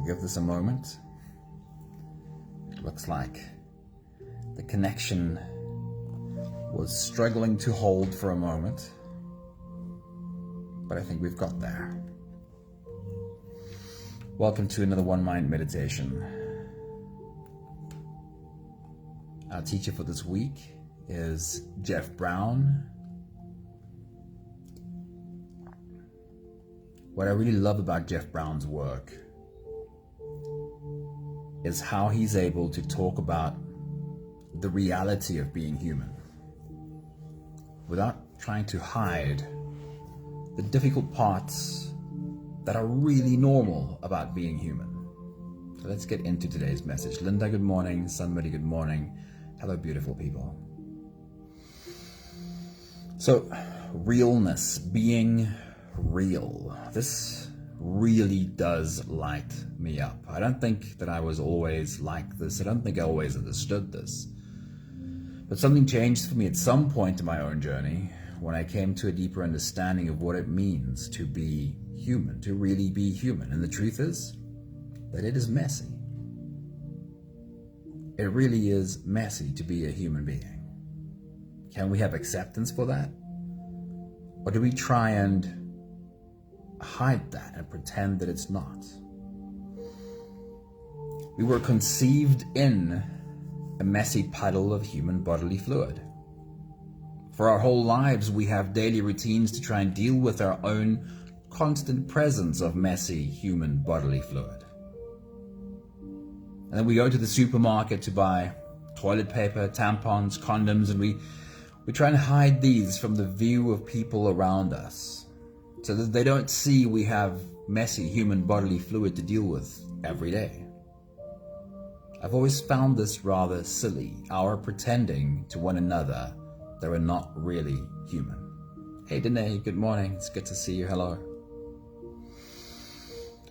We'll give this a moment. It looks like the connection was struggling to hold for a moment, but I think we've got there. Welcome to another One Mind meditation. Our teacher for this week is Jeff Brown. What I really love about Jeff Brown's work is how he's able to talk about the reality of being human without trying to hide the difficult parts that are really normal about being human. So let's get into today's message. Linda, good morning. Somebody, good morning. Hello, beautiful people. So, realness, being real. This really does light me up. I don't think that I was always like this. I don't think I always understood this. But something changed for me at some point in my own journey when I came to a deeper understanding of what it means to be human, to really be human. And the truth is that it is messy. It really is messy to be a human being. Can we have acceptance for that? Or do we try and hide that and pretend that it's not? We were conceived in a messy puddle of human bodily fluid. For our whole lives, we have daily routines to try and deal with our own constant presence of messy human bodily fluid. And then we go to the supermarket to buy toilet paper, tampons, condoms, and we try and hide these from the view of people around us so that they don't see we have messy human bodily fluid to deal with every day. I've always found this rather silly, our pretending to one another that we're not really human. Hey Danae, good morning. It's good to see you. Hello.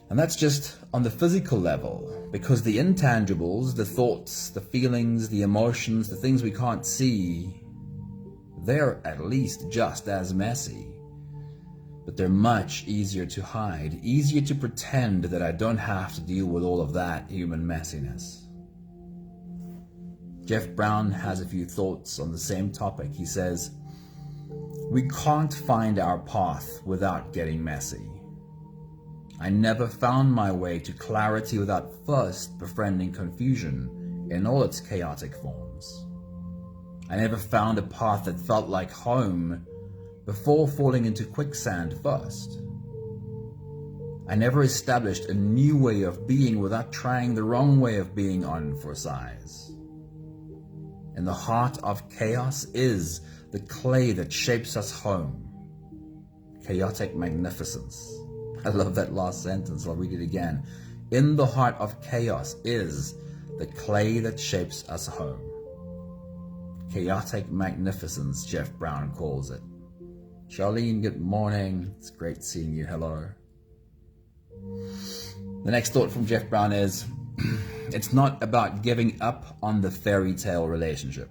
And that's just on the physical level, because the intangibles, the thoughts, the feelings, the emotions, the things we can't see, they're at least just as messy. But they're much easier to hide, easier to pretend that I don't have to deal with all of that human messiness. Jeff Brown has a few thoughts on the same topic. He says, "We can't find our path without getting messy. I never found my way to clarity without first befriending confusion in all its chaotic forms. I never found a path that felt like home before falling into quicksand first. I never established a new way of being without trying the wrong way of being on for size. In the heart of chaos is the clay that shapes us home. Chaotic magnificence." I love that last sentence. I'll read it again. In the heart of chaos is the clay that shapes us home. Chaotic magnificence, Jeff Brown calls it. Charlene, good morning. It's great seeing you. Hello. The next thought from Jeff Brown is, it's not about giving up on the fairy tale relationship,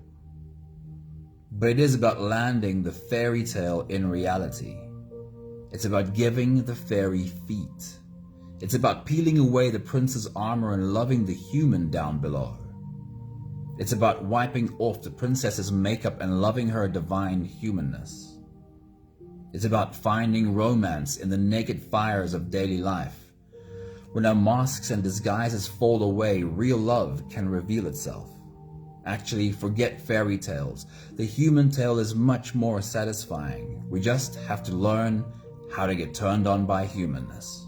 but it is about landing the fairy tale in reality. It's about giving the fairy feet. It's about peeling away the prince's armor and loving the human down below. It's about wiping off the princess's makeup and loving her divine humanness. It's about finding romance in the naked fires of daily life. When our masks and disguises fall away, real love can reveal itself. Actually, forget fairy tales. The human tale is much more satisfying. We just have to learn how to get turned on by humanness.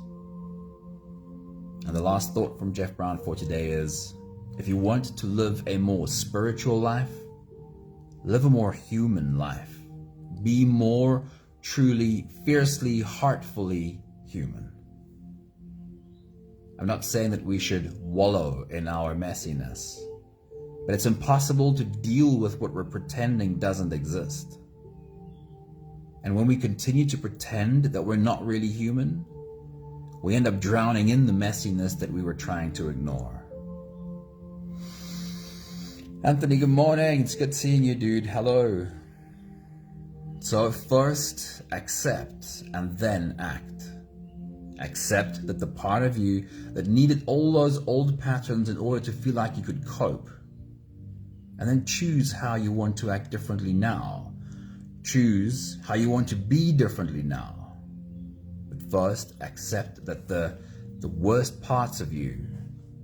And the last thought from Jeff Brown for today is, if you want to live a more spiritual life, live a more human life. Be more truly, fiercely, heartfully human. I'm not saying that we should wallow in our messiness, but it's impossible to deal with what we're pretending doesn't exist. And when we continue to pretend that we're not really human, we end up drowning in the messiness that we were trying to ignore. Anthony, good morning. It's good seeing you, dude. Hello. So first accept and then act. Accept that the part of you that needed all those old patterns in order to feel like you could cope. And then choose how you want to act differently now. Choose how you want to be differently now. But first, accept that the worst parts of you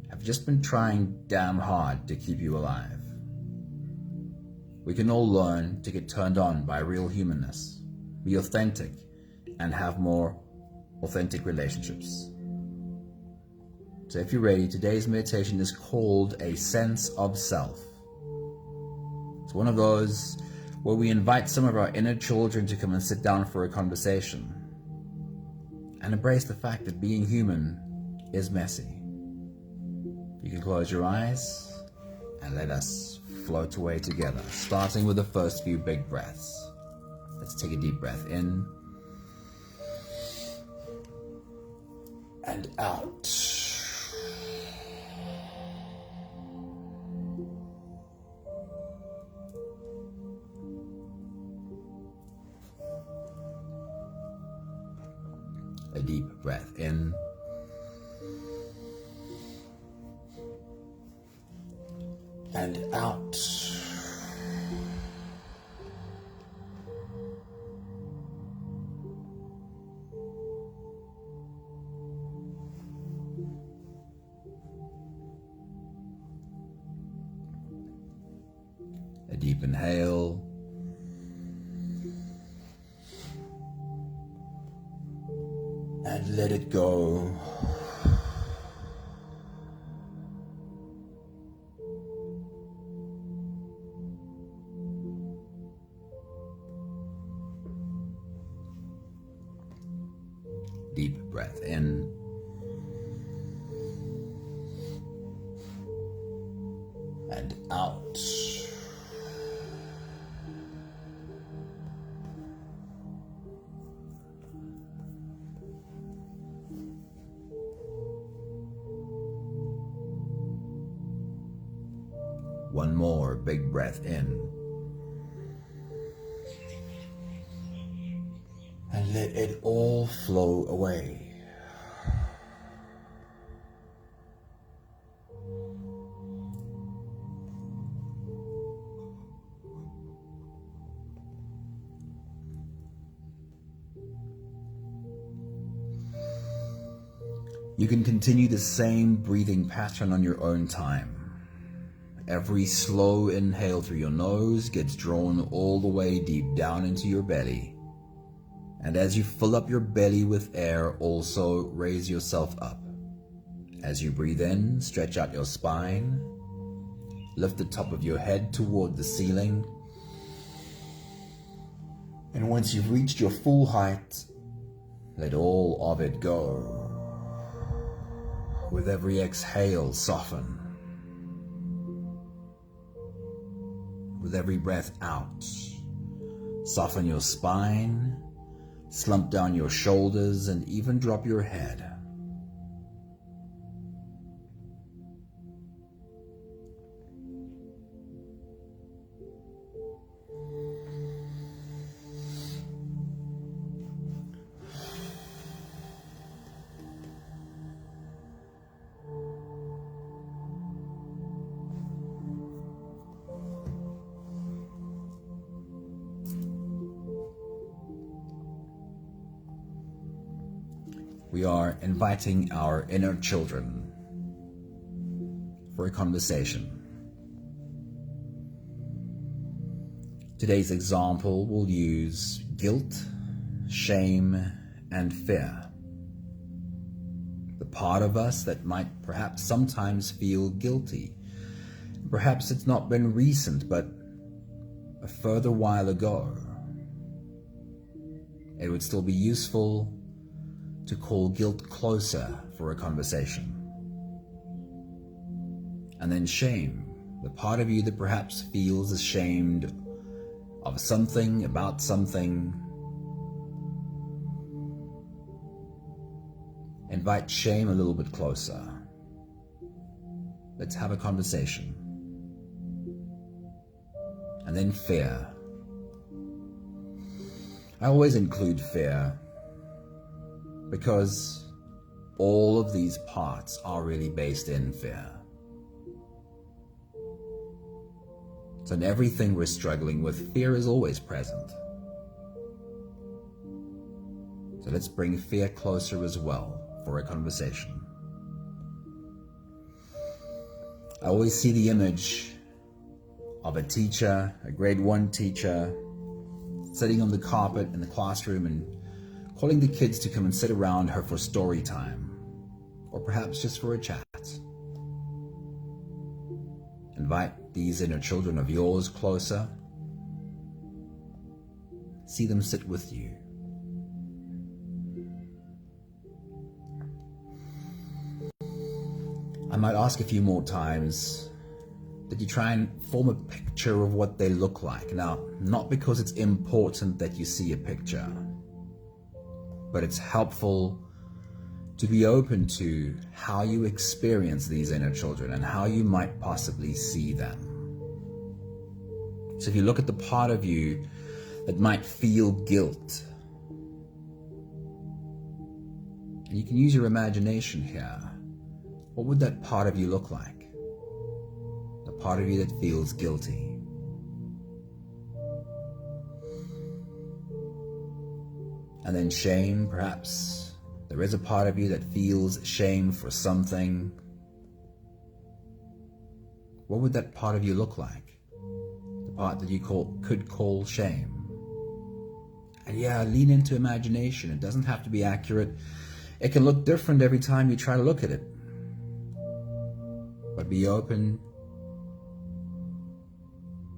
have just been trying damn hard to keep you alive. We can all learn to get turned on by real humanness, be authentic, and have more authentic relationships. So if you're ready, today's meditation is called A Sense of Self. It's one of those where we invite some of our inner children to come and sit down for a conversation and embrace the fact that being human is messy. You can close your eyes and let us float away together, starting with the first few big breaths. Let's take a deep breath in and out. A deep breath in and out. A deep inhale and let it go. Deep breath in and out. One more big breath in and let it all flow away. You can continue the same breathing pattern on your own time. Every slow inhale through your nose gets drawn all the way deep down into your belly. And as you fill up your belly with air, also raise yourself up. As you breathe in, stretch out your spine. Lift the top of your head toward the ceiling. And once you've reached your full height, let all of it go. With every exhale, soften. With every breath out, soften your spine, slump down your shoulders, and even drop your head. We are inviting our inner children for a conversation. Today's example will use guilt, shame, and fear. The part of us that might perhaps sometimes feel guilty. Perhaps it's not been recent, but a further while ago. It would still be useful to call guilt closer for a conversation. And then shame, the part of you that perhaps feels ashamed of something, about something. Invite shame a little bit closer. Let's have a conversation. And then fear. I always include fear because all of these parts are really based in fear. So in everything we're struggling with, fear is always present. So let's bring fear closer as well for a conversation. I always see the image of a teacher, a grade 1 teacher, sitting on the carpet in the classroom and calling the kids to come and sit around her for story time, or perhaps just for a chat. Invite these inner children of yours closer. See them sit with you. I might ask a few more times that you try and form a picture of what they look like. Now, not because it's important that you see a picture, but it's helpful to be open to how you experience these inner children and how you might possibly see them. So if you look at the part of you that might feel guilt, and you can use your imagination here, what would that part of you look like? The part of you that feels guilty. And then shame, perhaps there is a part of you that feels shame for something. What would that part of you look like? The part that you could call shame. And yeah, lean into imagination. It doesn't have to be accurate. It can look different every time you try to look at it. But be open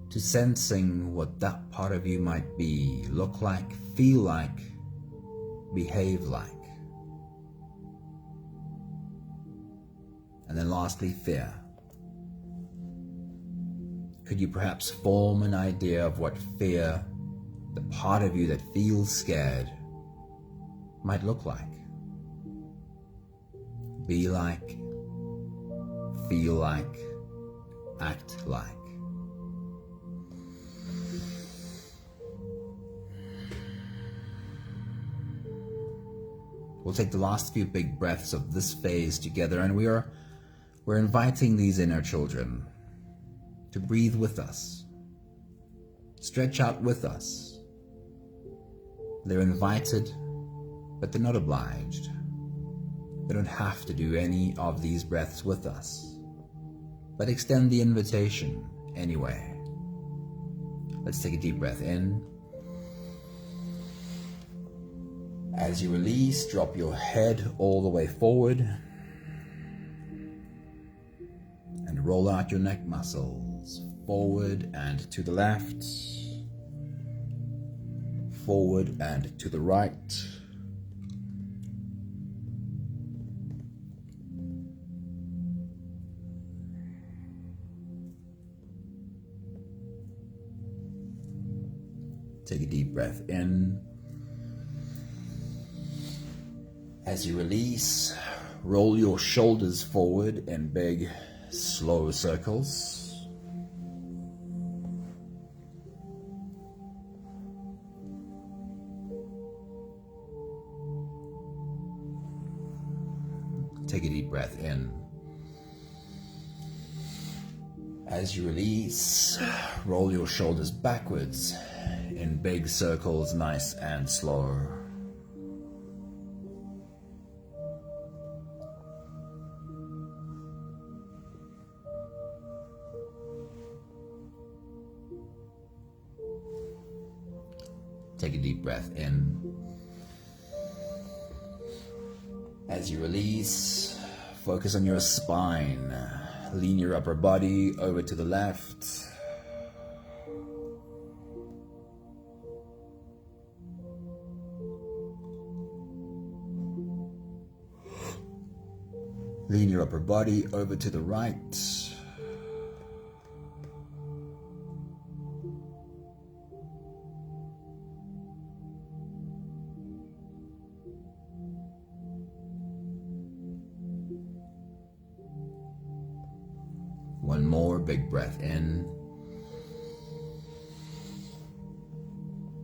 to sensing what that part of you might be, look like, feel like, behave like. And then lastly, fear. Could you perhaps form an idea of what fear, the part of you that feels scared, might look like? Be like, feel like, act like. We'll take the last few big breaths of this phase together, and we're inviting these inner children to breathe with us, stretch out with us. They're invited, but they're not obliged. They don't have to do any of these breaths with us, but extend the invitation anyway. Let's take a deep breath in. As you release, drop your head all the way forward and roll out your neck muscles forward and to the left, forward and to the right. Take a deep breath in. As you release, roll your shoulders forward in big, slow circles. Take a deep breath in. As you release, roll your shoulders backwards in big circles, nice and slow. Take a deep breath in. As you release, focus on your spine. Lean your upper body over to the left. Lean your upper body over to the right. One more big breath in.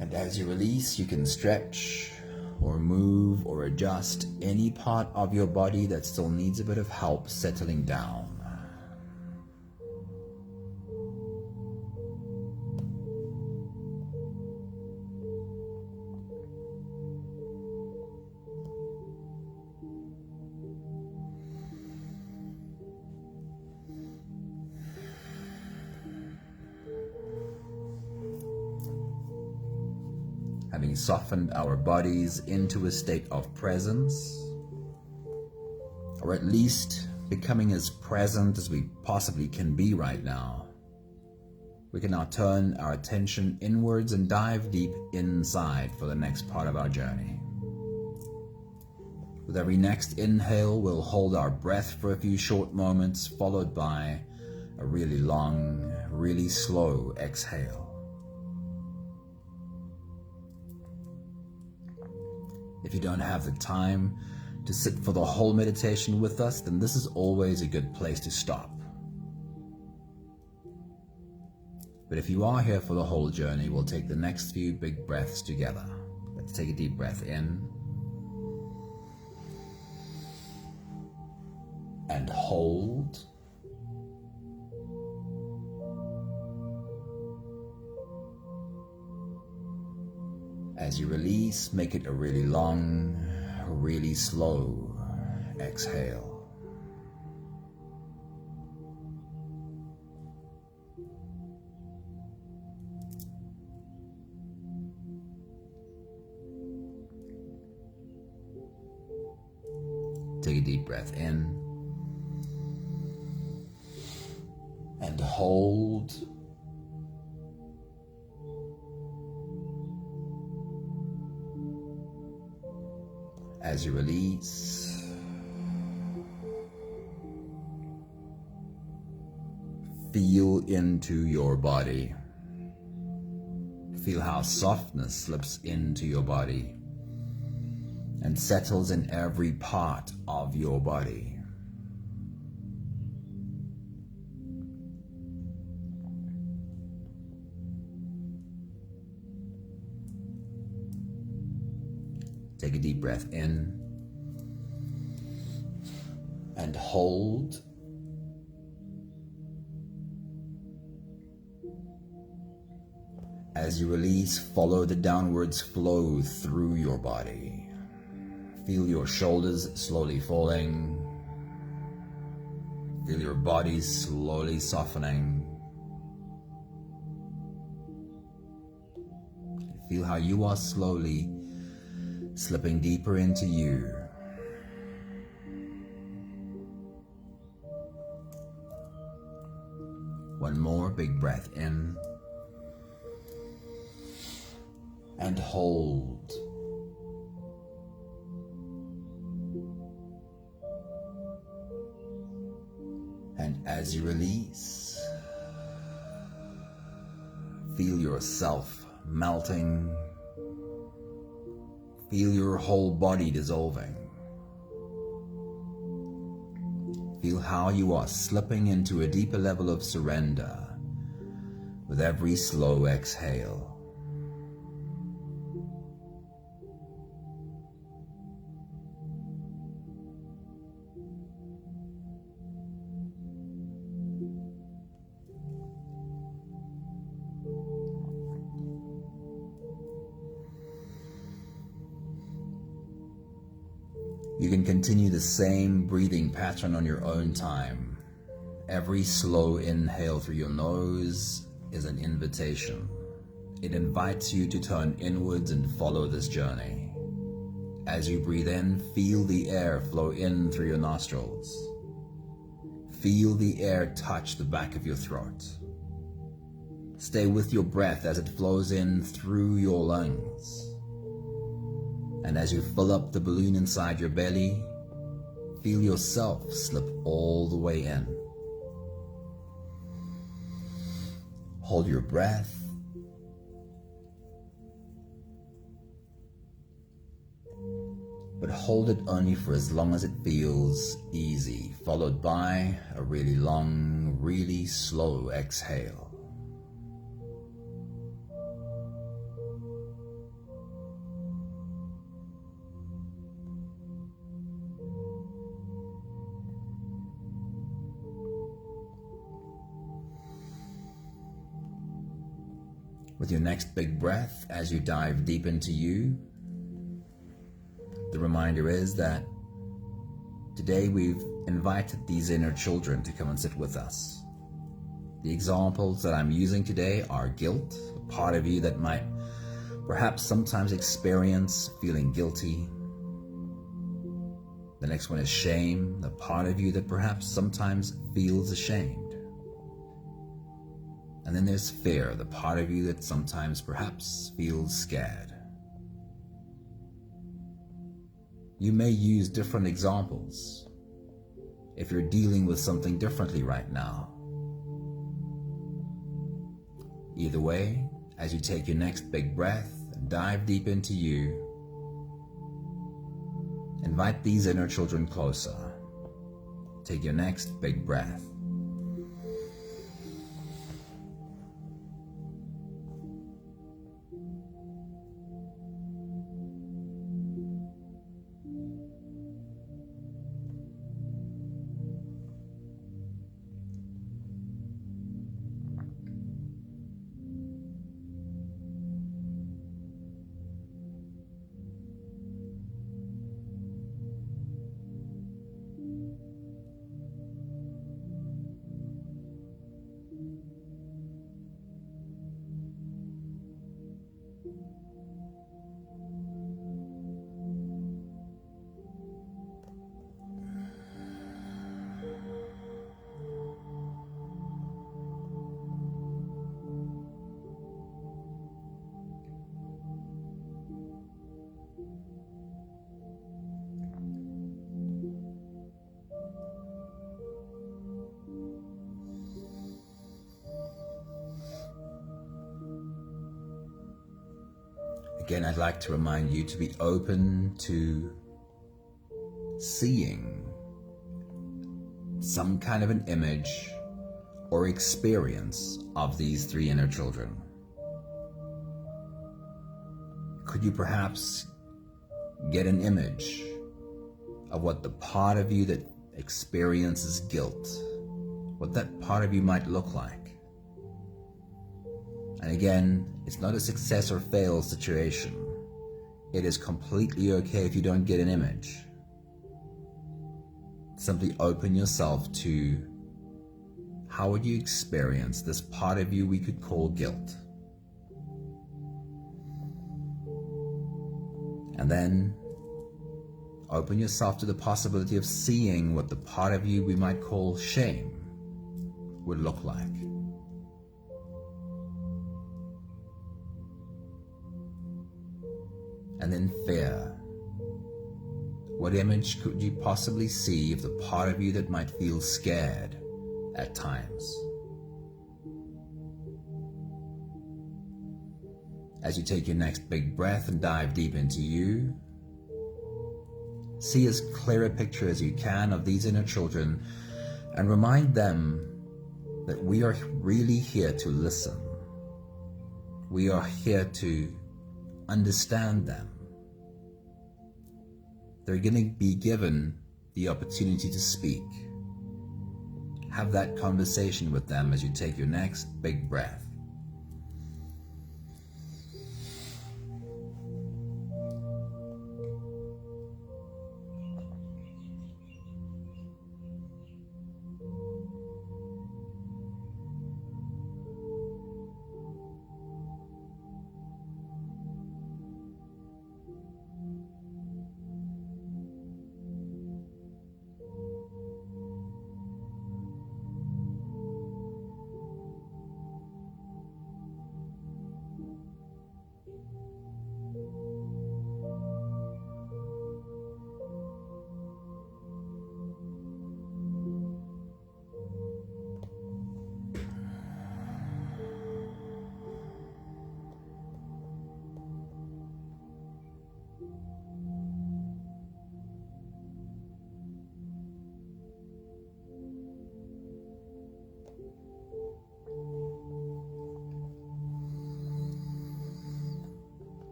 And as you release, you can stretch or move or adjust any part of your body that still needs a bit of help settling down. Having softened our bodies into a state of presence, or at least becoming as present as we possibly can be right now, we can now turn our attention inwards and dive deep inside for the next part of our journey. With every next inhale, we'll hold our breath for a few short moments, followed by a really long, really slow exhale. If you don't have the time to sit for the whole meditation with us, then this is always a good place to stop. But if you are here for the whole journey, we'll take the next few big breaths together. Let's take a deep breath in and hold. As you release, make it a really long, really slow exhale. Take a deep breath in and hold. As you release, feel into your body. Feel how softness slips into your body and settles in every part of your body. Take a deep breath in and hold. As you release, follow the downwards flow through your body. Feel your shoulders slowly falling. Feel your body slowly softening. Feel how you are slowly slipping deeper into you. One more big breath in and hold. And as you release, feel yourself melting. Feel your whole body dissolving. Feel how you are slipping into a deeper level of surrender with every slow exhale. You can continue the same breathing pattern on your own time. Every slow inhale through your nose is an invitation. It invites you to turn inwards and follow this journey. As you breathe in, feel the air flow in through your nostrils. Feel the air touch the back of your throat. Stay with your breath as it flows in through your lungs. And as you fill up the balloon inside your belly, feel yourself slip all the way in. Hold your breath. But hold it only for as long as it feels easy, followed by a really long, really slow exhale. With your next big breath, as you dive deep into you, the reminder is that today we've invited these inner children to come and sit with us. The examples that I'm using today are guilt, a part of you that might perhaps sometimes experience feeling guilty. The next one is shame, the part of you that perhaps sometimes feels ashamed. And then there's fear, the part of you that sometimes perhaps feels scared. You may use different examples if you're dealing with something differently right now. Either way, as you take your next big breath and dive deep into you, invite these inner children closer. Take your next big breath. Again, I'd like to remind you to be open to seeing some kind of an image or experience of these three inner children. Could you perhaps get an image of what the part of you that experiences guilt, what that part of you might look like? And again, it's not a success or fail situation. It is completely okay if you don't get an image. Simply open yourself to how would you experience this part of you we could call guilt. And then open yourself to the possibility of seeing what the part of you we might call shame would look like. And then fear. What image could you possibly see of the part of you that might feel scared at times? As you take your next big breath and dive deep into you, see as clear a picture as you can of these inner children and remind them that we are really here to listen. We are here to understand them. They're going to be given the opportunity to speak. Have that conversation with them as you take your next big breath.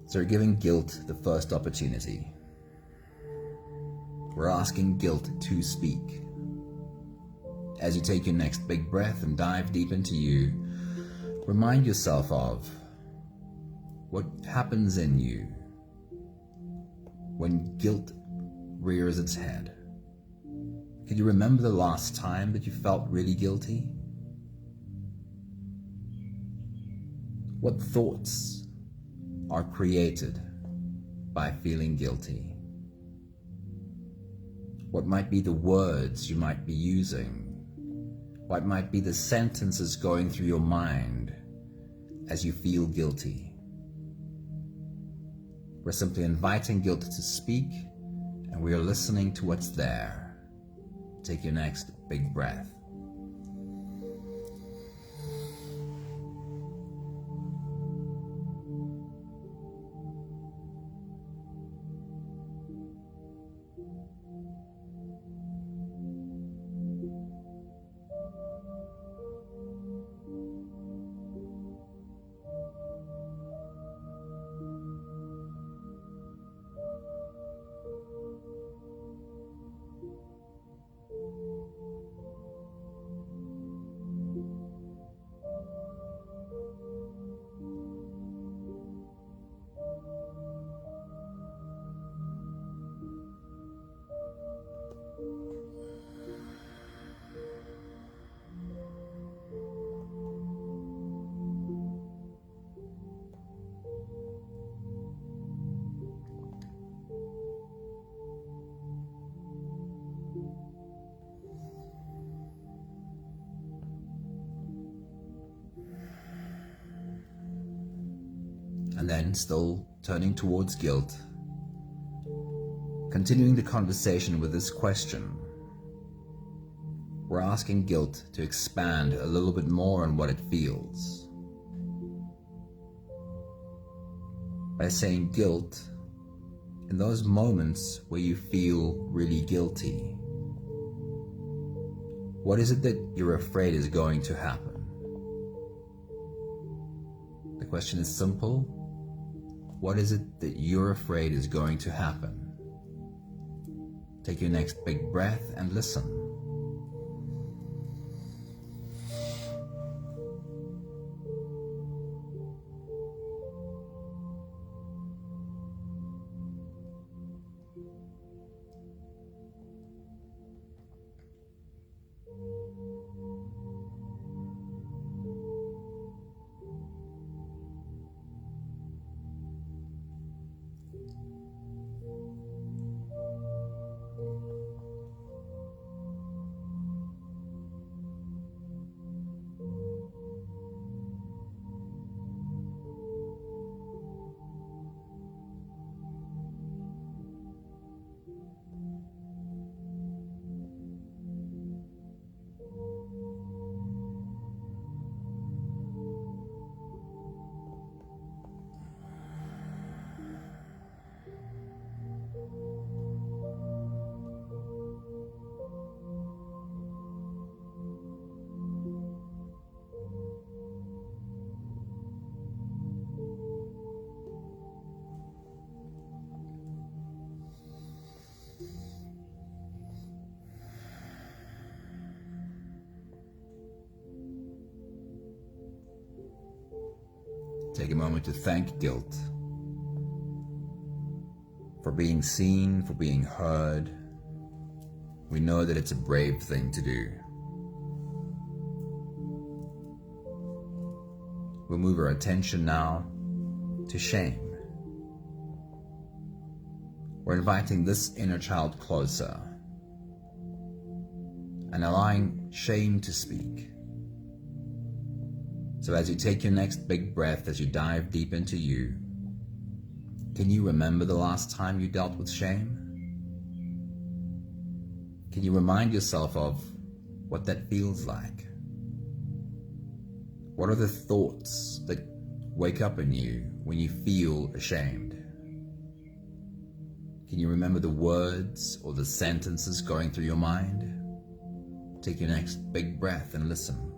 So we're giving guilt the first opportunity. We're asking guilt to speak. As you take your next big breath and dive deep into you, Remind yourself of what happens in you when guilt rears its head. Can you remember the last time that you felt really guilty? What thoughts are created by feeling guilty? What might be the words you might be using? What might be the sentences going through your mind as you feel guilty? We're simply inviting guilt to speak, and we are listening to what's there. Take your next big breath. And then, still turning towards guilt, continuing the conversation with this question, we're asking guilt to expand a little bit more on what it feels. By saying, guilt, in those moments where you feel really guilty, what is it that you're afraid is going to happen? The question is simple. What is it that you're afraid is going to happen? Take your next big breath and listen. Take a moment to thank guilt for being seen, for being heard. We know that it's a brave thing to do. We'll move our attention now to shame. We're inviting this inner child closer and allowing shame to speak. So as you take your next big breath, as you dive deep into you, can you remember the last time you dealt with shame? Can you remind yourself of what that feels like? What are the thoughts that wake up in you when you feel ashamed? Can you remember the words or the sentences going through your mind? Take your next big breath and listen.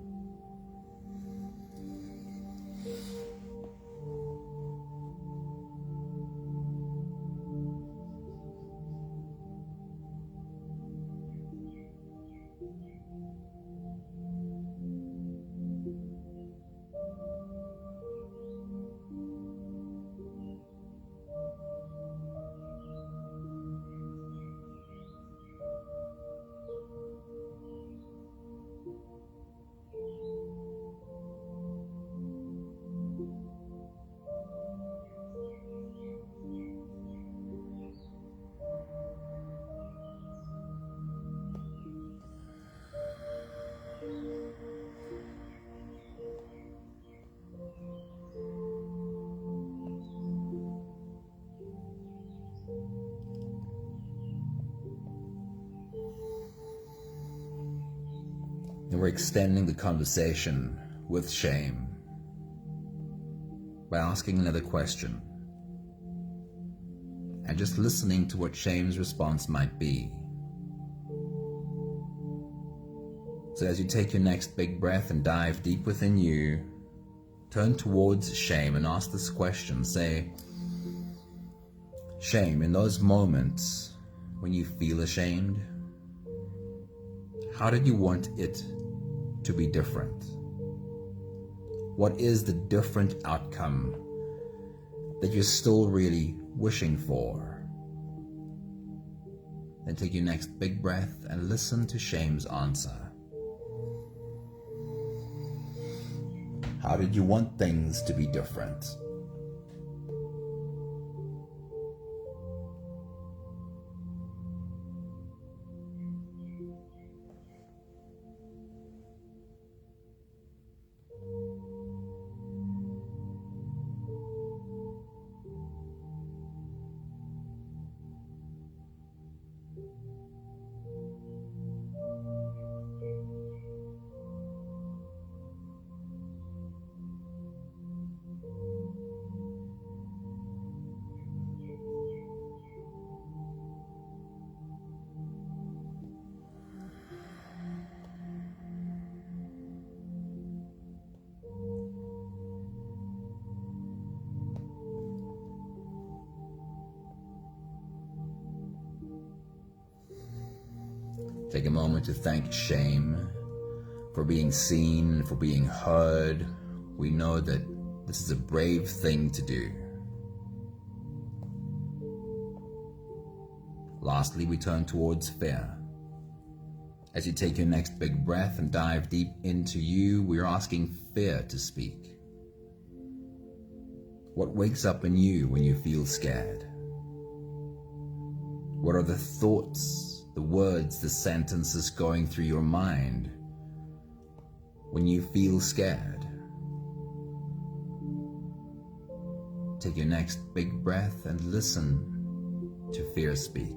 And we're extending the conversation with shame by asking another question and just listening to what shame's response might be. So as you take your next big breath and dive deep within you, turn towards shame and ask this question. Say, shame, in those moments when you feel ashamed, how did you want it to be different? What is the different outcome that you're still really wishing for? Then take your next big breath and listen to shame's answer. How did you want things to be different? Take a moment to thank shame for being seen, for being heard. We know that this is a brave thing to do. Lastly, we turn towards fear. As you take your next big breath and dive deep into you, we're asking fear to speak. What wakes up in you when you feel scared? What are the thoughts, the words, the sentences going through your mind when you feel scared? Take your next big breath and listen to fear speak.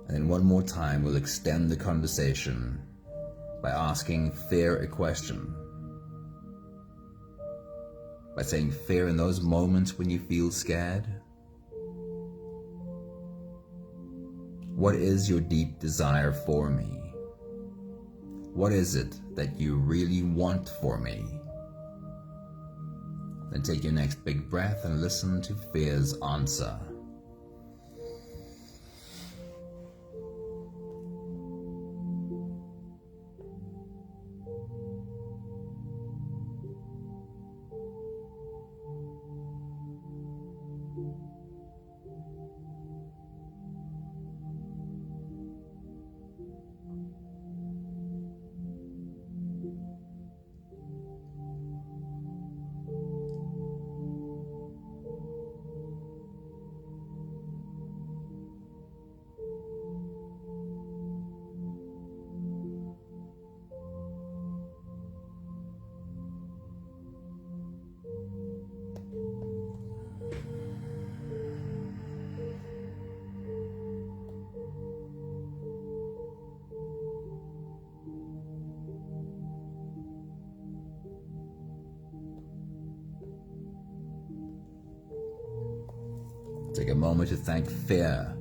And then one more time, we'll extend the conversation by asking fear a question. By saying, fear, in those moments when you feel scared, what is your deep desire for me? What is it that you really want for me? Then take your next big breath and listen to fear's answer. Take a moment to thank fear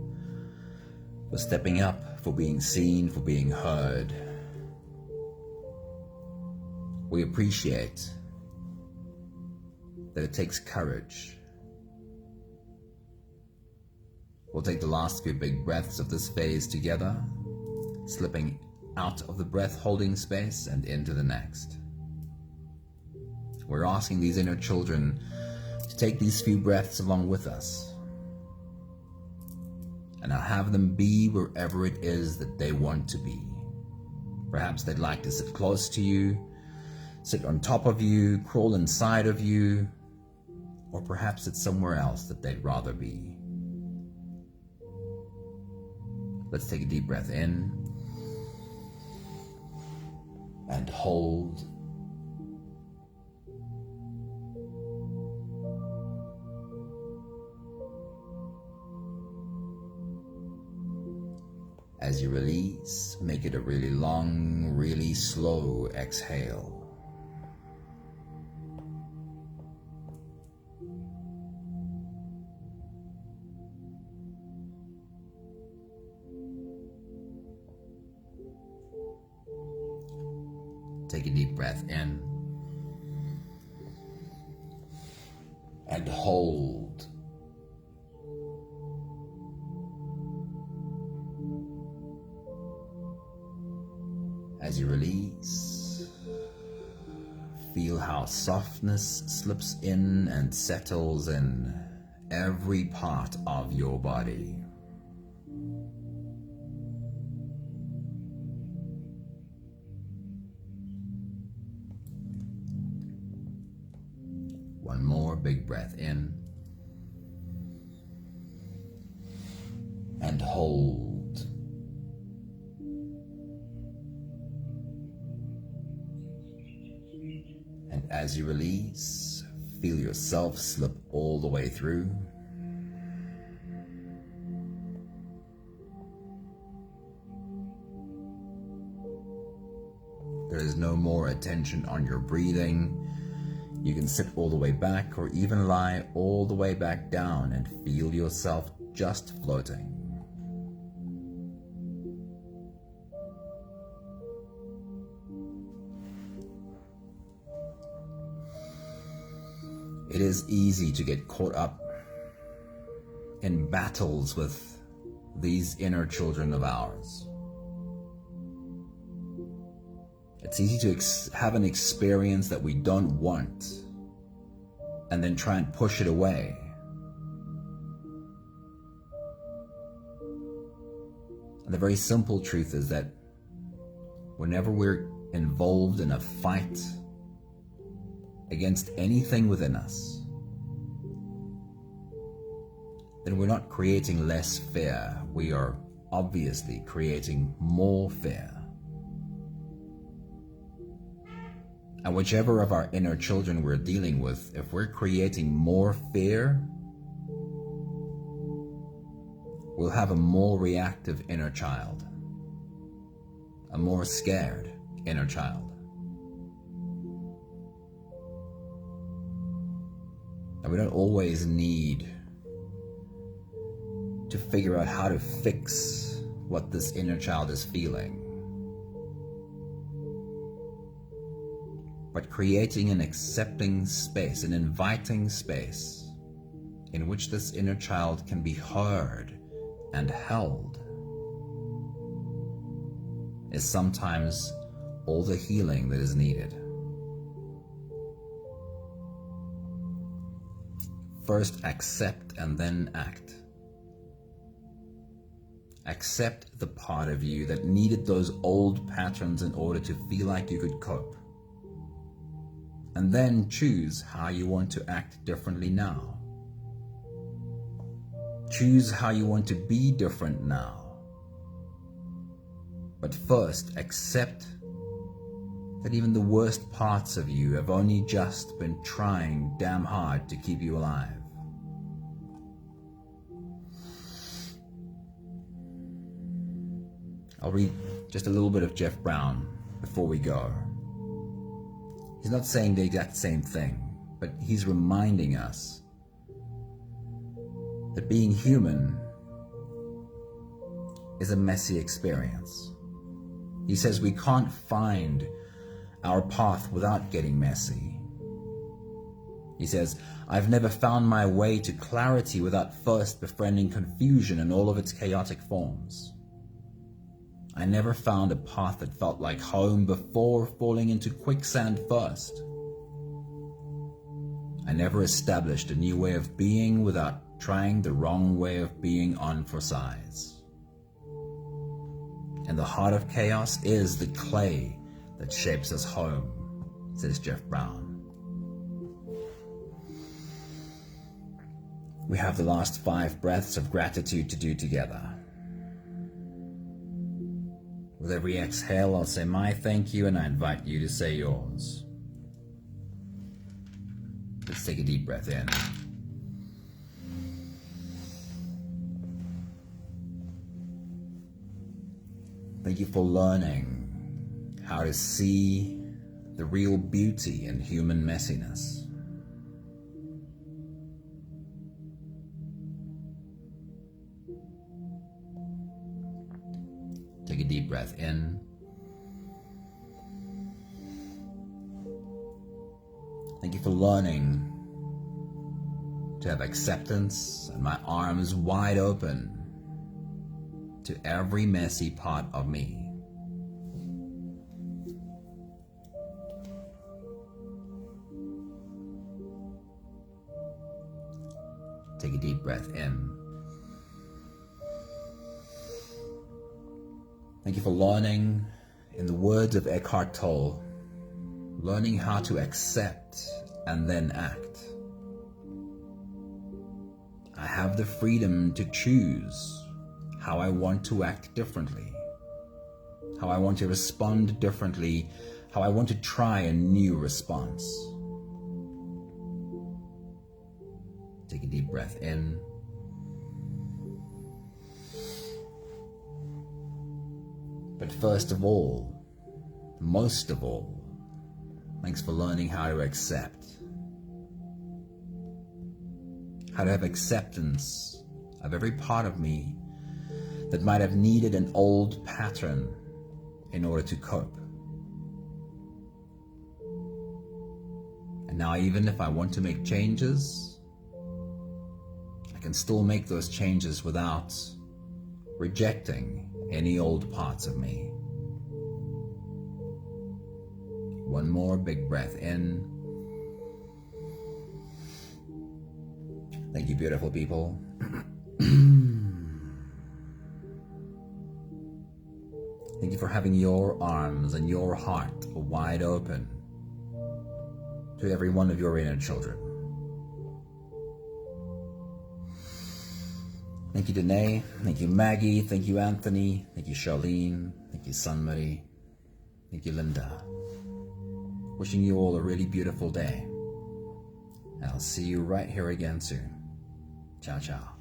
for stepping up, for being seen, for being heard. We appreciate that it takes courage. We'll take the last few big breaths of this phase together, slipping out of the breath-holding space and into the next. We're asking these inner children to take these few breaths along with us. And I'll have them be wherever it is that they want to be. Perhaps they'd like to sit close to you, sit on top of you, crawl inside of you, or perhaps it's somewhere else that they'd rather be. Let's take a deep breath in and hold. As you release, make it a really long, really slow exhale. Take a deep breath in and hold. As you release, feel how softness slips in and settles in every part of your body. One more big breath in and hold. And as you release, feel yourself slip all the way through. There is no more attention on your breathing. You can sit all the way back or even lie all the way back down and feel yourself just floating. It is easy to get caught up in battles with these inner children of ours. It's easy to have an experience that we don't want and then try and push it away. And the very simple truth is that whenever we're involved in a fight against anything within us, then we're not creating less fear. We are obviously creating more fear. And whichever of our inner children we're dealing with, if we're creating more fear, we'll have a more reactive inner child, a more scared inner child. And we don't always need to figure out how to fix what this inner child is feeling. But creating an accepting space, an inviting space in which this inner child can be heard and held is sometimes all the healing that is needed. First accept and then act. Accept the part of you that needed those old patterns in order to feel like you could cope. And then choose how you want to act differently now. Choose how you want to be different now. But first, accept that even the worst parts of you have only just been trying damn hard to keep you alive. I'll read just a little bit of Jeff Brown before we go. He's not saying the exact same thing, but he's reminding us that being human is a messy experience. He says we can't find our path without getting messy. He says, I've never found my way to clarity without first befriending confusion in all of its chaotic forms. I never found a path that felt like home before falling into quicksand first. I never established a new way of being without trying the wrong way of being on for size. And the heart of chaos is the clay that shapes us home, says Jeff Brown. We have the last 5 breaths of gratitude to do together. With every exhale, I'll say my thank you, and I invite you to say yours. Let's take a deep breath in. Thank you for learning how to see the real beauty in human messiness. Take a deep breath in. Thank you for learning to have acceptance and my arms wide open to every messy part of me. Take a deep breath in. Thank you for learning, in the words of Eckhart Tolle, learning how to accept and then act. I have the freedom to choose how I want to act differently, how I want to respond differently, how I want to try a new response. Take a deep breath in. But first of all, most of all, thanks for learning how to accept. How to have acceptance of every part of me that might have needed an old pattern in order to cope. And now, even if I want to make changes, I can still make those changes without rejecting any old parts of me. One more big breath in. Thank you, beautiful people. Thank you for having your arms and your heart wide open to every one of your inner children. Thank you, Danae. Thank you, Maggie. Thank you, Anthony. Thank you, Charlene. Thank you, Sunmarie. Thank you, Linda. Wishing you all a really beautiful day. And I'll see you right here again soon. Ciao, ciao.